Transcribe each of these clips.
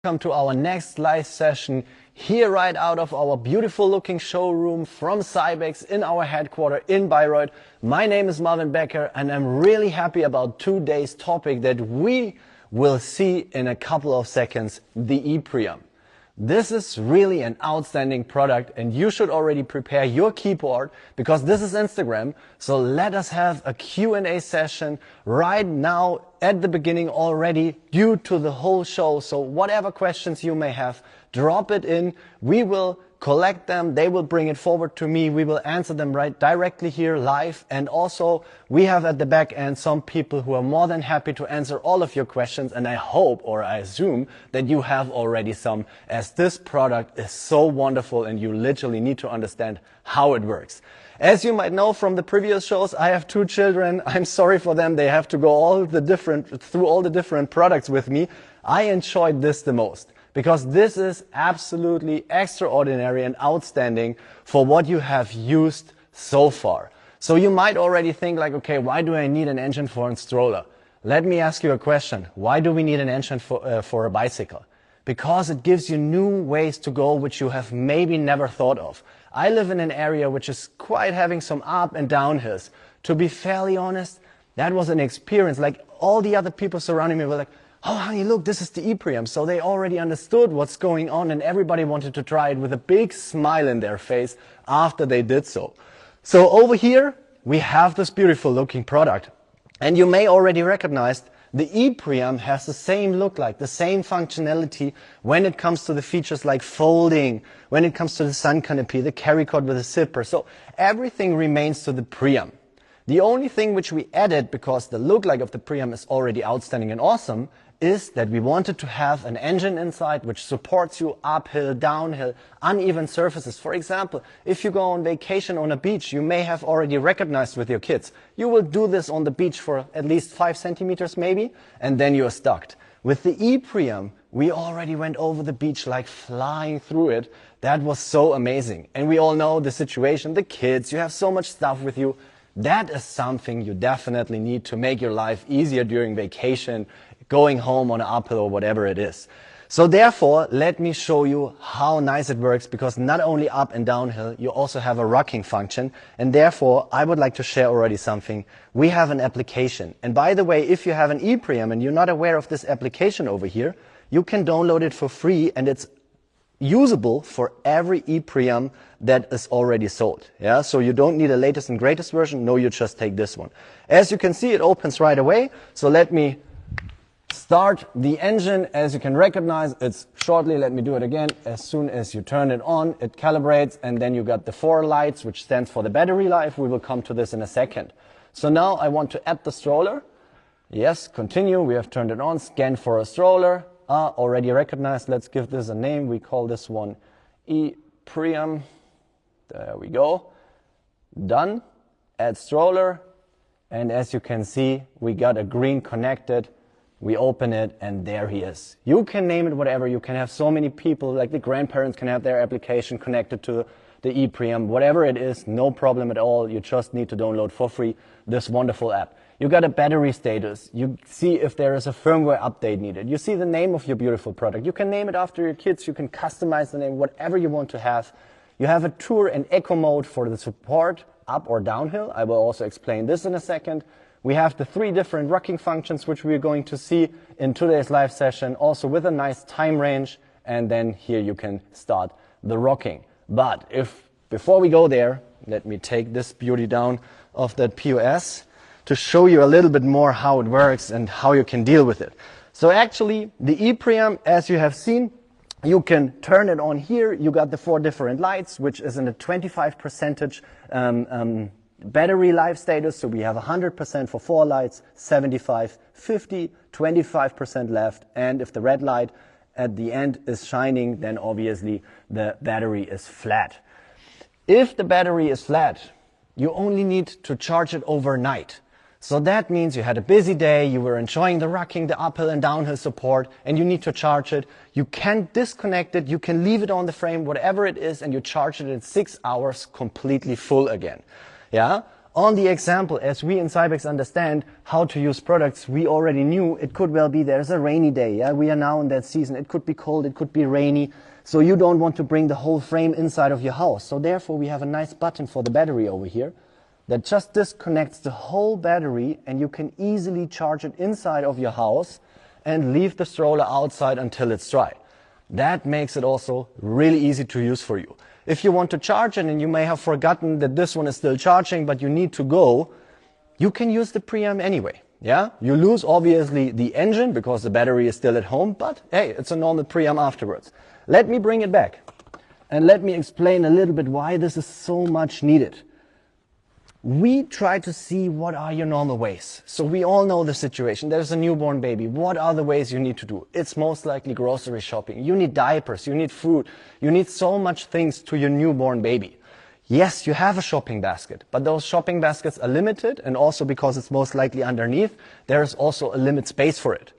Welcome to our next live session here right out of our beautiful looking showroom from CYBEX in our headquarters in Bayreuth. My name is Marvin Becker and I'm really happy about today's topic that we will see in a couple of seconds, the e-Priam. This is really an outstanding product and you should already prepare your keyboard because this is Instagram. So let us have a Q&A session right now at the beginning already due to the whole show. So whatever questions you may have, drop it in. We will collect them. They will bring it forward to me. We will answer them right directly here live. And also we have at the back end some people who are more than happy to answer all of your questions. And I hope, or I assume, that you have already some, as this product is so wonderful and you literally need to understand how it works. As you might know from the previous shows, I have 2 children. I'm sorry for them. They have to go through all the different products with me. I enjoyed this the most, because this is absolutely extraordinary and outstanding for what you have used so far. So you might already think like, okay, why do I need an engine for a stroller? Let me ask you a question. Why do we need an engine for a bicycle? Because it gives you new ways to go which you have maybe never thought of. I live in an area which is quite having some up and down hills. To be fairly honest, that was an experience. Like all the other people surrounding me were like, oh honey, look, this is the e-Priam. So they already understood what's going on and everybody wanted to try it with a big smile in their face after they did so. So over here, we have this beautiful looking product. And you may already recognize the e-Priam has the same look, like the same functionality when it comes to the features like folding, when it comes to the sun canopy, the carry cord with a zipper. So everything remains to the Priam. The only thing which we added, because the look like of the Priam is already outstanding and awesome, is that we wanted to have an engine inside which supports you uphill, downhill, uneven surfaces. For example, if you go on vacation on a beach, you may have already recognized with your kids. You will do this on the beach for at least 5 centimeters maybe, and then you're stuck. With the e-Priam, we already went over the beach like flying through it. That was so amazing. And we all know the situation, the kids, you have so much stuff with you. That is something you definitely need to make your life easier during vacation, going home on an uphill or whatever it is. So therefore, let me show you how nice it works, because not only up and downhill, you also have a rocking function. And therefore, I would like to share already something. We have an application. And by the way, if you have an e-Priam and you're not aware of this application over here, you can download it for free and it's usable for every e-Priam that is already sold. Yeah, so you don't need a latest and greatest version. No, you just take this one. As you can see, it opens right away. So let me start the engine. As you can recognize, it's shortly, let me do it again. As soon as you turn it on, it calibrates, and then you got the 4 lights, which stands for the battery life. We will come to this in a second. So now I want to add the stroller. Yes, continue. We have turned it on. Scan for a stroller. Already recognized. Let's give this a name. We call this one e-Priam. There we go. Done. Add stroller. And as you can see, we got a green connected. We open it and there he is. You can name it whatever. You can have so many people, like the grandparents can have their application connected to the e-Priam. Whatever it is, no problem at all. You just need to download for free this wonderful app. You got a battery status. You see if there is a firmware update needed. You see the name of your beautiful product. You can name it after your kids. You can customize the name, whatever you want to have. You have a tour and eco mode for the support, up or downhill. I will also explain this in a second. We have the 3 different rocking functions, which we're going to see in today's live session, also with a nice time range. And then here you can start the rocking. But before we go there, let me take this beauty down of that POS to show you a little bit more how it works and how you can deal with it. So actually, the e-Priam, as you have seen, you can turn it on here. You got the 4 different lights, which is in a 25% battery life status. So we have 100% for 4 lights, 75, 50, 25% left. And if the red light at the end is shining, then obviously the battery is flat. If the battery is flat, you only need to charge it overnight. So that means you had a busy day, you were enjoying the rocking, the uphill and downhill support, and you need to charge it. You can disconnect it, you can leave it on the frame, whatever it is, and you charge it in 6 hours completely full again. Yeah? On the example, as we in CYBEX understand how to use products, we already knew it could well be there's a rainy day. Yeah? We are now in that season. It could be cold, it could be rainy. So you don't want to bring the whole frame inside of your house. So therefore we have a nice button for the battery over here that just disconnects the whole battery, and you can easily charge it inside of your house and leave the stroller outside until it's dry. That makes it also really easy to use for you. If you want to charge it and you may have forgotten that this one is still charging but you need to go, you can use the Priam anyway. Yeah, you lose obviously the engine because the battery is still at home, but hey, it's a normal Priam afterwards. Let me bring it back and let me explain a little bit why this is so much needed. We try to see what are your normal ways. So we all know the situation. There's a newborn baby. What are the ways you need to do? It's most likely grocery shopping. You need diapers, you need food, you need so much things to your newborn baby. Yes, you have a shopping basket, but those shopping baskets are limited, and also because it's most likely underneath, there is also a limit space for it.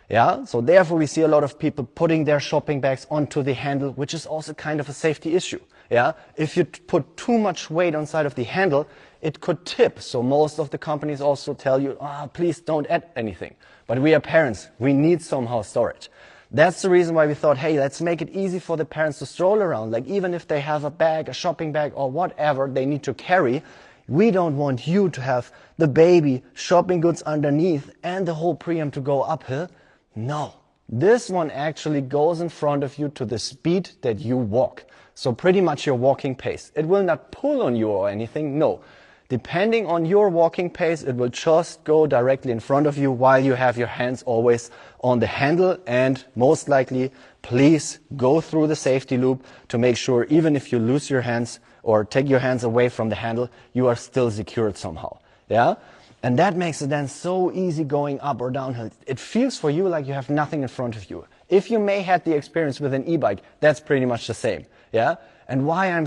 Yeah, so therefore we see a lot of people putting their shopping bags onto the handle, which is also kind of a safety issue. Yeah, if you put too much weight on side of the handle, it could tip. So most of the companies also tell you, please don't add anything. But we are parents, we need somehow storage. That's the reason why we thought, hey, let's make it easy for the parents to stroll around. Like even if they have a bag, a shopping bag or whatever they need to carry, we don't want you to have the baby, shopping goods underneath and the whole Priam to go uphill. No, this one actually goes in front of you to the speed that you walk. So pretty much your walking pace. It will not pull on you or anything, no. Depending on your walking pace, it will just go directly in front of you while you have your hands always on the handle, and most likely, please go through the safety loop to make sure even if you lose your hands or take your hands away from the handle, you are still secured somehow. Yeah? And that makes it then so easy going up or downhill. It feels for you like you have nothing in front of you. If you may have the experience with an e-bike, that's pretty much the same. Yeah? And why I'm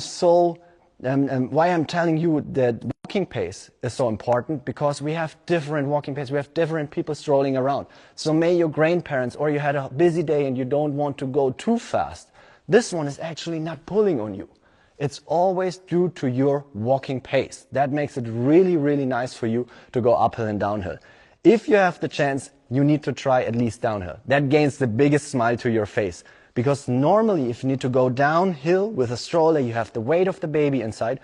telling you that walking pace is so important, because we have different walking pace, we have different people strolling around. So may your grandparents, or you had a busy day and you don't want to go too fast, this one is actually not pulling on you. It's always due to your walking pace. That makes it really, really nice for you to go uphill and downhill. If you have the chance, you need to try at least downhill. That gains the biggest smile to your face. Because normally if you need to go downhill with a stroller, you have the weight of the baby inside.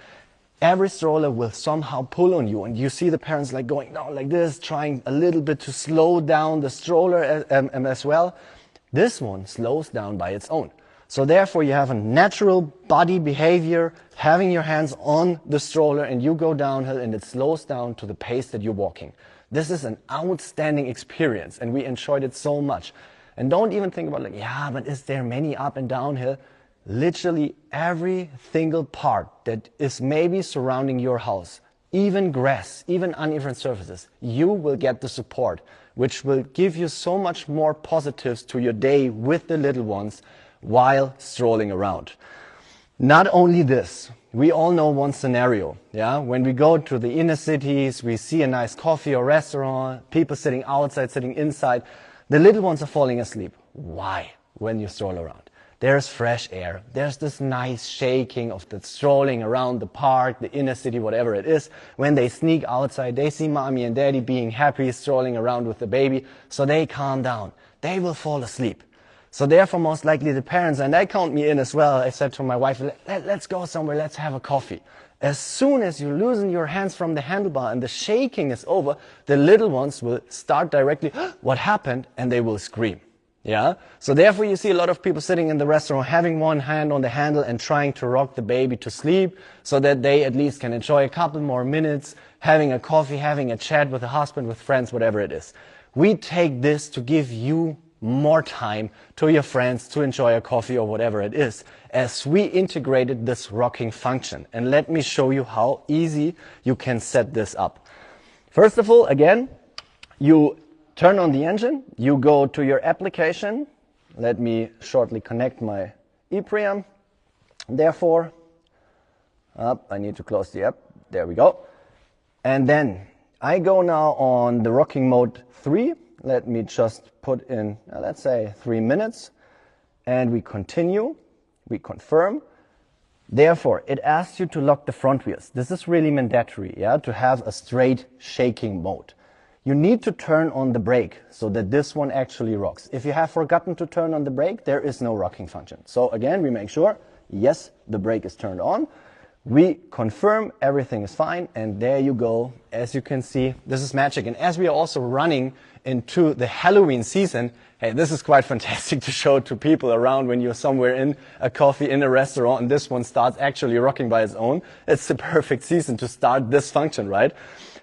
Every stroller will somehow pull on you. And you see the parents like going down like this, trying a little bit to slow down the stroller as well. This one slows down by its own. So therefore you have a natural body behavior, having your hands on the stroller, and you go downhill and it slows down to the pace that you're walking. This is an outstanding experience and we enjoyed it so much. And don't even think about like, yeah, but is there many up and downhill? Literally every single part that is maybe surrounding your house, even grass, even uneven surfaces, you will get the support, which will give you so much more positives to your day with the little ones while strolling around. Not only this, we all know one scenario, yeah? When we go to the inner cities, we see a nice coffee or restaurant, people sitting outside, sitting inside. The little ones are falling asleep. Why? When you stroll around. There's fresh air. There's this nice shaking of the strolling around the park, the inner city, whatever it is. When they sneak outside, they see mommy and daddy being happy, strolling around with the baby, so they calm down. They will fall asleep. So therefore, most likely the parents, and I count me in as well, I said to my wife, let's go somewhere, let's have a coffee. As soon as you loosen your hands from the handlebar and the shaking is over, the little ones will start directly, what happened? And they will scream. Yeah? So therefore you see a lot of people sitting in the restaurant having one hand on the handle and trying to rock the baby to sleep so that they at least can enjoy a couple more minutes, having a coffee, having a chat with the husband, with friends, whatever it is. We take this to give you more time to your friends to enjoy a coffee or whatever it is, as we integrated this rocking function. And let me show you how easy you can set this up. First of all, again, you turn on the engine, you go to your application. Let me shortly connect my e-Priam. Therefore, I need to close the app. There we go. And then I go now on the rocking mode 3. Let me just put in, let's say 3 minutes, and we continue, we confirm. Therefore, it asks you to lock the front wheels. This is really mandatory, yeah, to have a straight shaking mode. You need to turn on the brake so that this one actually rocks. If you have forgotten to turn on the brake, there is no rocking function. So again, we make sure, yes, the brake is turned on. We confirm everything is fine, and there you go. As you can see, this is magic. And as we are also running into the Halloween season, hey, this is quite fantastic to show to people around when you're somewhere in a coffee, in a restaurant, and this one starts actually rocking by its own. It's the perfect season to start this function, right?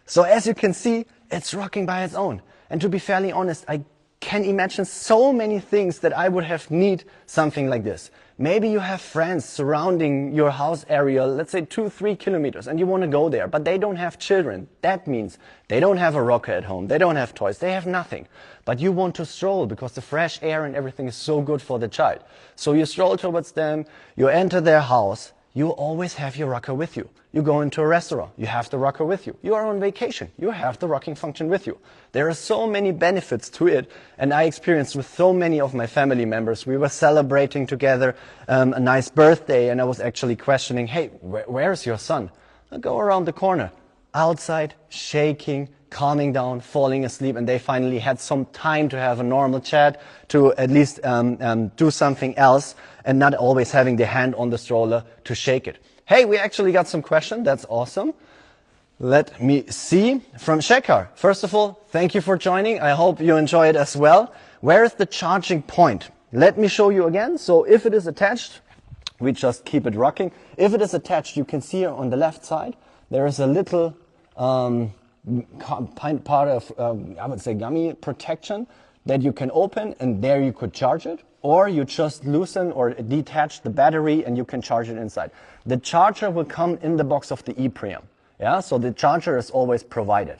So as you can see, it's rocking by its own. And to be fairly honest, I can imagine so many things that I would have need something like this. Maybe you have friends surrounding your house area, let's say 2-3 kilometers, and you want to go there, but they don't have children. That means they don't have a rocker at home, they don't have toys, they have nothing. But you want to stroll because the fresh air and everything is so good for the child. So you stroll towards them, you enter their house, you always have your rocker with you. You go into a restaurant, you have the rocker with you. You are on vacation, you have the rocking function with you. There are so many benefits to it, and I experienced with so many of my family members. We were celebrating together a nice birthday, and I was actually questioning, hey, where is your son? I go around the corner, outside, shaking, calming down, falling asleep, and they finally had some time to have a normal chat, to at least do something else, and not always having the hand on the stroller to shake it. Hey, we actually got some questions. That's awesome. Let me see. From Shekhar. First of all, thank you for joining. I hope you enjoy it as well. Where is the charging point? Let me show you again. So if it is attached, we just keep it rocking. If it is attached, you can see on the left side, there is a little part of, I would say, gummy protection that you can open, and there you could charge it. Or you just loosen or detach the battery and you can charge it inside. The charger will come in the box of the e-Priam. Yeah, so the charger is always provided.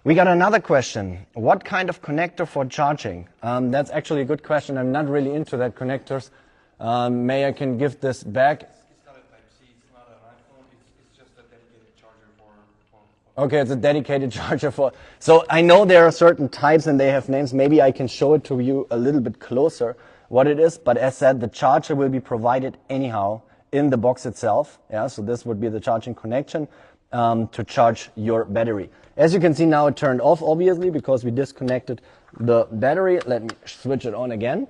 We got another question. What kind of connector for charging? That's actually a good question. I'm not really into that connectors. May I can give this back? It's not a Type-C, it's not an iPhone, it's just a dedicated charger for... Okay, it's a dedicated charger for... So I know there are certain types and they have names. Maybe I can show it to you a little bit closer what it is. But as said, the charger will be provided anyhow in the box itself. Yeah, so this would be the charging connection to charge your battery. As you can see now, it turned off, obviously, because we disconnected the battery. Let me switch it on again.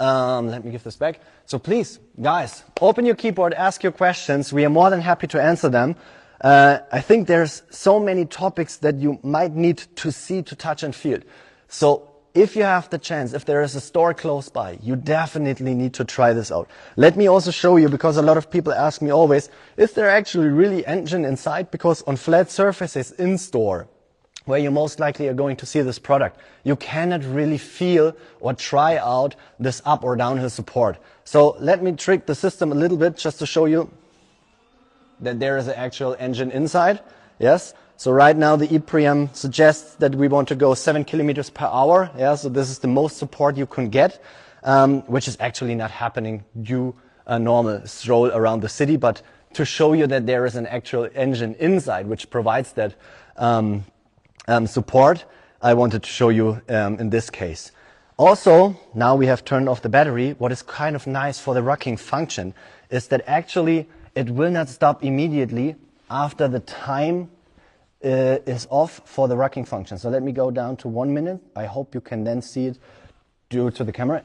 Let me give this back. So please, guys, open your keyboard, ask your questions. We are more than happy to answer them. I think there's so many topics that you might need to see, to touch and feel. So if you have the chance, if there is a store close by, you definitely need to try this out. Let me also show you, because a lot of people ask me always, is there actually really engine inside? Because on flat surfaces in store, where you most likely are going to see this product, you cannot really feel or try out this up or downhill support. So let me trick the system a little bit just to show you that there is an actual engine inside. Yes. So right now the e-Priam suggests that we want to go 7 kilometers per hour. Yeah, so this is the most support you can get, which is actually not happening due a normal stroll around the city. But to show you that there is an actual engine inside which provides that support, I wanted to show you in this case. Also, now we have turned off the battery. What is kind of nice for the rocking function is that actually it will not stop immediately after the time is off for the rocking function. So let me go down to 1 minute. I hope you can then see it due to the camera,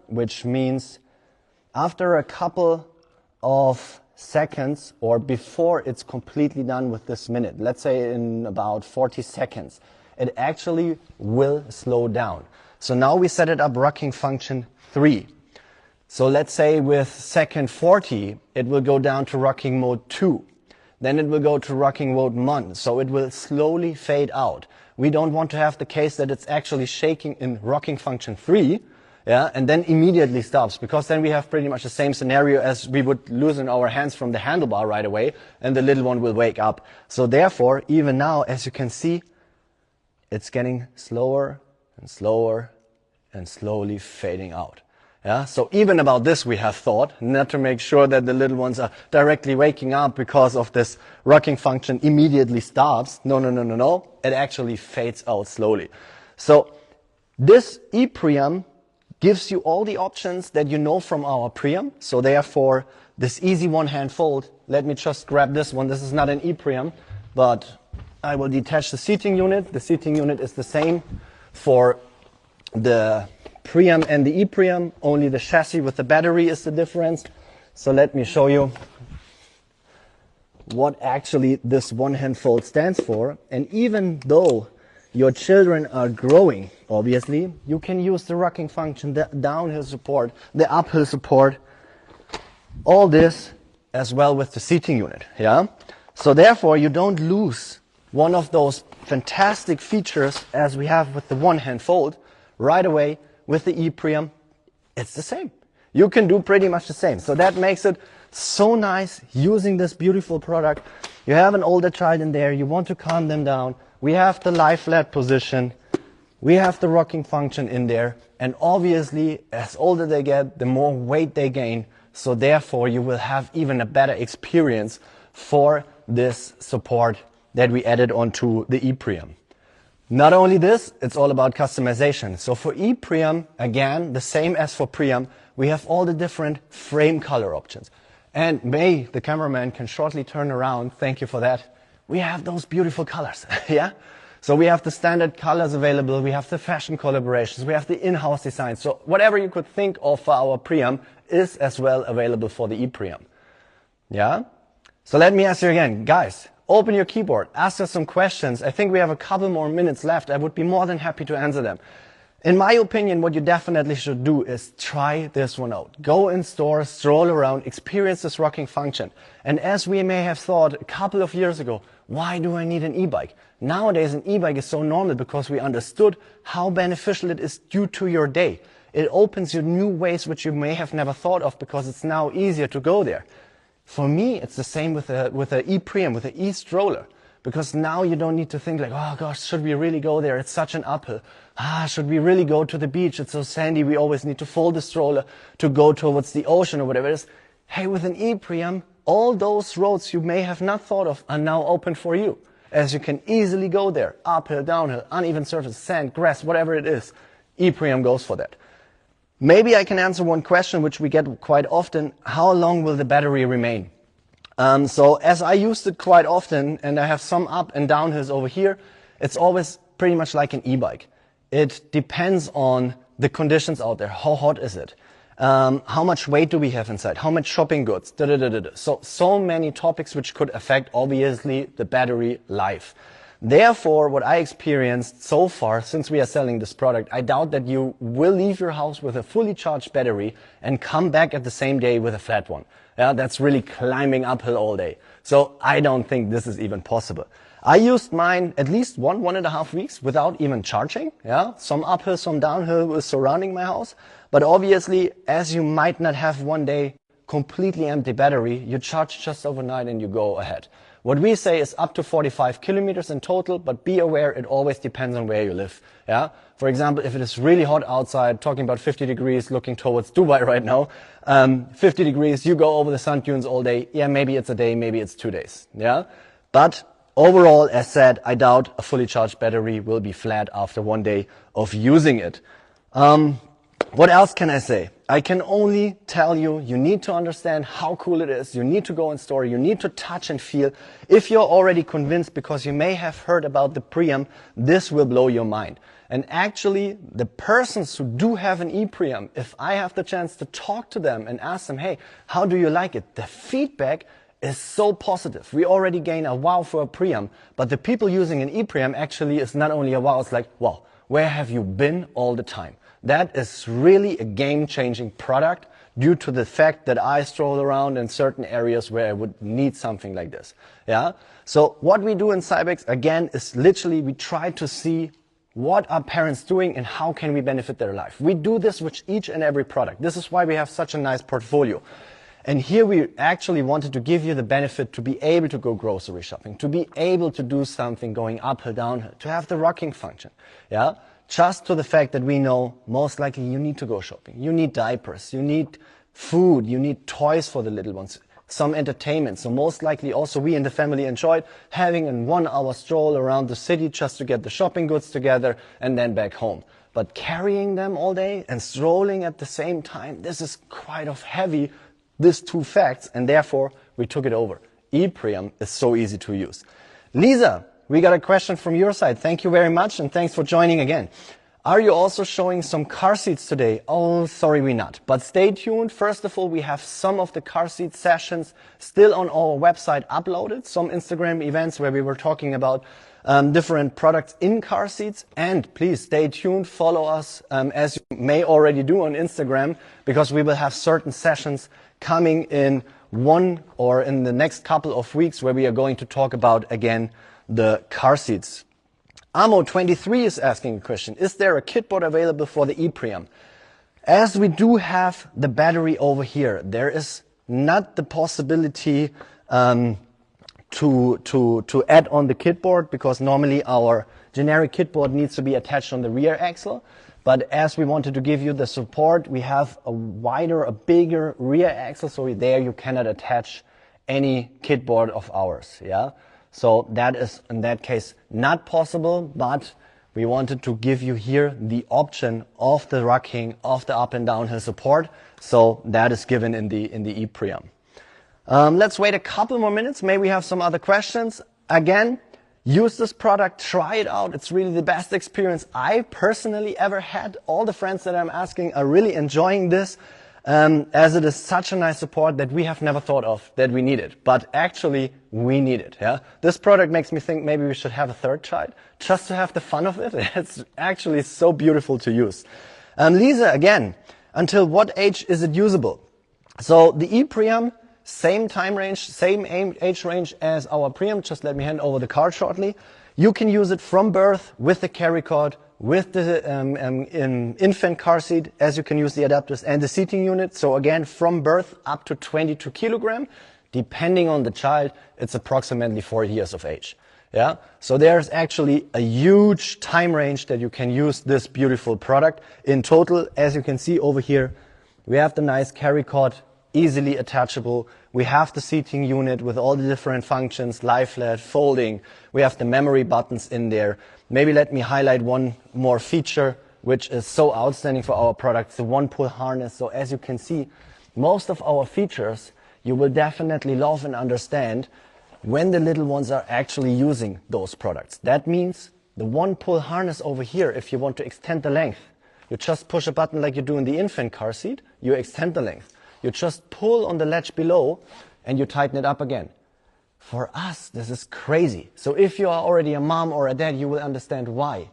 which means after a couple of seconds or before it's completely done with this minute, let's say in about 40 seconds, it actually will slow down. So now we set it up rocking function 3. So let's say with second 40, it will go down to rocking mode 2. Then it will go to rocking mode 1, so it will slowly fade out. We don't want to have the case that it's actually shaking in rocking function 3, yeah, and then immediately stops, because then we have pretty much the same scenario as we would loosen our hands from the handlebar right away, and the little one will wake up. So therefore, even now, as you can see, it's getting slower and slower and slowly fading out. Yeah, so even about this we have thought, not to make sure that the little ones are directly waking up because of this rocking function immediately stops. No. It actually fades out slowly. So this e-Priam gives you all the options that you know from our Priam. So therefore, this easy one-hand fold, let me just grab this one. This is not an e-Priam, but I will detach the seating unit. The seating unit is the same for the Priam and the e-Priam, only the chassis with the battery is the difference. So let me show you what actually this one-hand fold stands for. And even though your children are growing, obviously, you can use the rocking function, the downhill support, the uphill support, all this as well with the seating unit, yeah? So therefore, you don't lose one of those fantastic features as we have with the one-hand fold right away with the e-Priam. It's the same. You can do pretty much the same. So that makes it so nice using this beautiful product. You have an older child in there, you want to calm them down. We have the lie flat position. We have the rocking function in there. And obviously, as older they get, the more weight they gain. So therefore, you will have even a better experience for this support that we added onto the e-Priam. Not only this, it's all about customization. So for e-Priam, again, the same as for Priam, we have all the different frame color options. And May, the cameraman, can shortly turn around. Thank you for that. We have those beautiful colors, yeah? So we have the standard colors available. We have the fashion collaborations. We have the in-house design. So whatever you could think of for our Priam is as well available for the e-Priam, yeah? So let me ask you again, guys, open your keyboard, ask us some questions. I think we have a couple more minutes left. I would be more than happy to answer them. In my opinion, what you definitely should do is try this one out. Go in store, stroll around, experience this rocking function. And as we may have thought a couple of years ago, why do I need an e-bike? Nowadays, an e-bike is so normal because we understood how beneficial it is due to your day. It opens you new ways which you may have never thought of because it's now easier to go there. For me, it's the same with the e-Priam, with the e-Stroller. Because now you don't need to think like, oh gosh, should we really go there? It's such an uphill. Should we really go to the beach? It's so sandy. We always need to fold the stroller to go towards the ocean or whatever it is. Hey, with an e-Priam, all those roads you may have not thought of are now open for you. As you can easily go there. Uphill, downhill, uneven surface, sand, grass, whatever it is. e-Priam goes for that. Maybe I can answer one question which we get quite often. How long will the battery remain? So as I used it quite often, and I have some up and down hills over here, it's always pretty much like an e-bike. It depends on the conditions out there. How hot is it? How much weight do we have inside? How much shopping goods? So many topics which could affect, obviously, the battery life. Therefore, what I experienced so far, since we are selling this product, I doubt that you will leave your house with a fully charged battery and come back at the same day with a flat one. Yeah, that's really climbing uphill all day. So I don't think this is even possible. I used mine at least 1.5 weeks without even charging. Yeah, some uphill, some downhill was surrounding my house. But obviously, as you might not have one day completely empty battery, you charge just overnight and you go ahead. What we say is up to 45 kilometers in total, but be aware it always depends on where you live. Yeah. For example, if it is really hot outside, talking about 50 degrees, looking towards Dubai right now, 50 degrees, you go over the sand dunes all day. Yeah, maybe it's a day, maybe it's 2 days. Yeah. But overall, as said, I doubt a fully charged battery will be flat after 1 day of using it. What else can I say? I can only tell you, you need to understand how cool it is. You need to go in store. You need to touch and feel. If you're already convinced, because you may have heard about the Priam, this will blow your mind. And actually, the persons who do have an e-Priam, if I have the chance to talk to them and ask them, hey, how do you like it? The feedback is so positive. We already gain a wow for a Priam, but the people using an e-Priam actually is not only a wow, it's like, wow, where have you been all the time? That is really a game-changing product due to the fact that I stroll around in certain areas where I would need something like this. Yeah. So what we do in CYBEX, again, is literally we try to see what are parents doing and how can we benefit their life. We do this with each and every product. This is why we have such a nice portfolio. And here we actually wanted to give you the benefit to be able to go grocery shopping, to be able to do something going uphill, downhill, to have the rocking function. Yeah. Just to the fact that we know most likely you need to go shopping. You need diapers, you need food, you need toys for the little ones, some entertainment. So most likely also we in the family enjoyed having a 1 hour stroll around the city just to get the shopping goods together and then back home. but carrying them all day and strolling at the same time, this is quite heavy, these two facts, and therefore we took it over. e-Priam is so easy to use. Lisa, we got a question from your side. Thank you very much, and thanks for joining again. Are you also showing some car seats today? Oh, sorry, we're not. But stay tuned. First of all, we have some of the car seat sessions still on our website uploaded. Some Instagram events where we were talking about different products in car seats. And please stay tuned. Follow us, as you may already do on Instagram, because we will have certain sessions coming in in the next couple of weeks where we are going to talk about, again, the car seats. Amo23 is asking a question. Is there a kit board available for the e-Priam? As we do have the battery over here, there is not the possibility to add on the kit board, because normally our generic kit board needs to be attached on the rear axle. But as we wanted to give you the support, we have a bigger rear axle, so there you cannot attach any kit board of ours. Yeah. So that is, in that case, not possible, but we wanted to give you here the option of the rocking, of the up and downhill support. So that is given in the e-Priam. Let's wait a couple more minutes. Maybe we have some other questions. Again, use this product, try it out. It's really the best experience I personally ever had. All the friends that I'm asking are really enjoying this. As it is such a nice support that we have never thought of that we need it. But actually, we need it. Yeah? This product makes me think maybe we should have a third child, just to have the fun of it. It's actually so beautiful to use. Lisa, again, until what age is it usable? So the e-Priam, same time range, same age range as our Priam. Just let me hand over the card shortly. You can use it from birth with the carry cord, with the infant car seat, as you can use the adapters and the seating unit. So again, from birth up to 22 kilogram, depending on the child, it's approximately 4 years of age. Yeah. So there's actually a huge time range that you can use this beautiful product. In total, as you can see over here, we have the nice carry cord, easily attachable. We have the seating unit with all the different functions, lie flat, folding. We have the memory buttons in there. Maybe let me highlight one more feature, which is so outstanding for our products, the one-pull harness. So as you can see, most of our features you will definitely love and understand when the little ones are actually using those products. That means the one-pull harness over here, if you want to extend the length, you just push a button like you do in the infant car seat, you extend the length. You just pull on the latch below and you tighten it up again. For us, this is crazy. So if you are already a mom or a dad, you will understand why.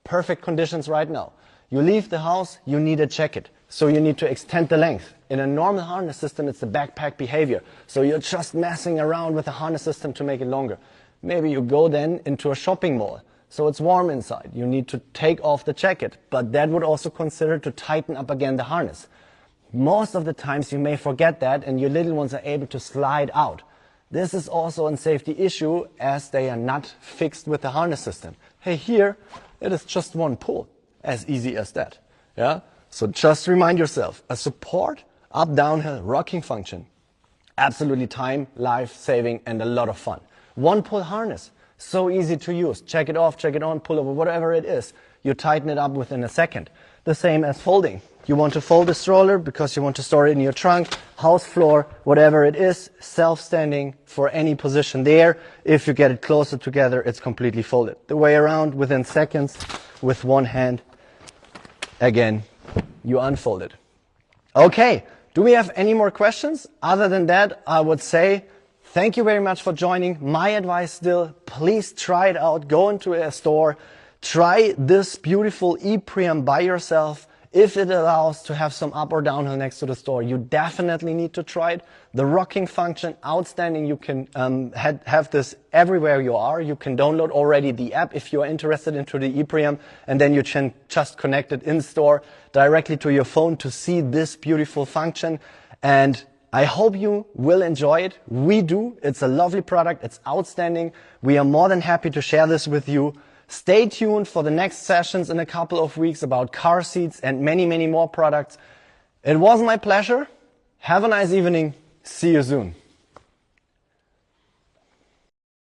Perfect conditions right now. You leave the house, you need a jacket. So you need to extend the length. In a normal harness system, it's the backpack behavior. So you're just messing around with the harness system to make it longer. Maybe you go then into a shopping mall. So it's warm inside. You need to take off the jacket. But that would also consider to tighten up again the harness. Most of the times you may forget that and your little ones are able to slide out. This is also a safety issue as they are not fixed with the harness system. Hey, here it is just one pull, as easy as that. Yeah. So just remind yourself, a support, up, downhill, rocking function. Absolutely time, life saving, and a lot of fun. One pull harness, so easy to use. Check it off, check it on, pull over, whatever it is. You tighten it up within a second. The same as folding. You want to fold the stroller because you want to store it in your trunk, house floor, whatever it is, self-standing for any position there. If you get it closer together, it's completely folded. The way around, within seconds, with one hand, again, you unfold it. Okay, do we have any more questions? Other than that, I would say thank you very much for joining. My advice still, please try it out. Go into a store, try this beautiful e-Priam by yourself. If it allows to have some up or downhill next to the store, you definitely need to try it. The rocking function, outstanding. You can have this everywhere you are. You can download already the app if you are interested into the e-Priam, and then you can just connect it in store directly to your phone to see this beautiful function. And I hope you will enjoy it. We do. It's a lovely product. It's outstanding. We are more than happy to share this with you. Stay tuned for the next sessions in a couple of weeks about car seats and many, many more products. It was my pleasure. Have a nice evening. See you soon.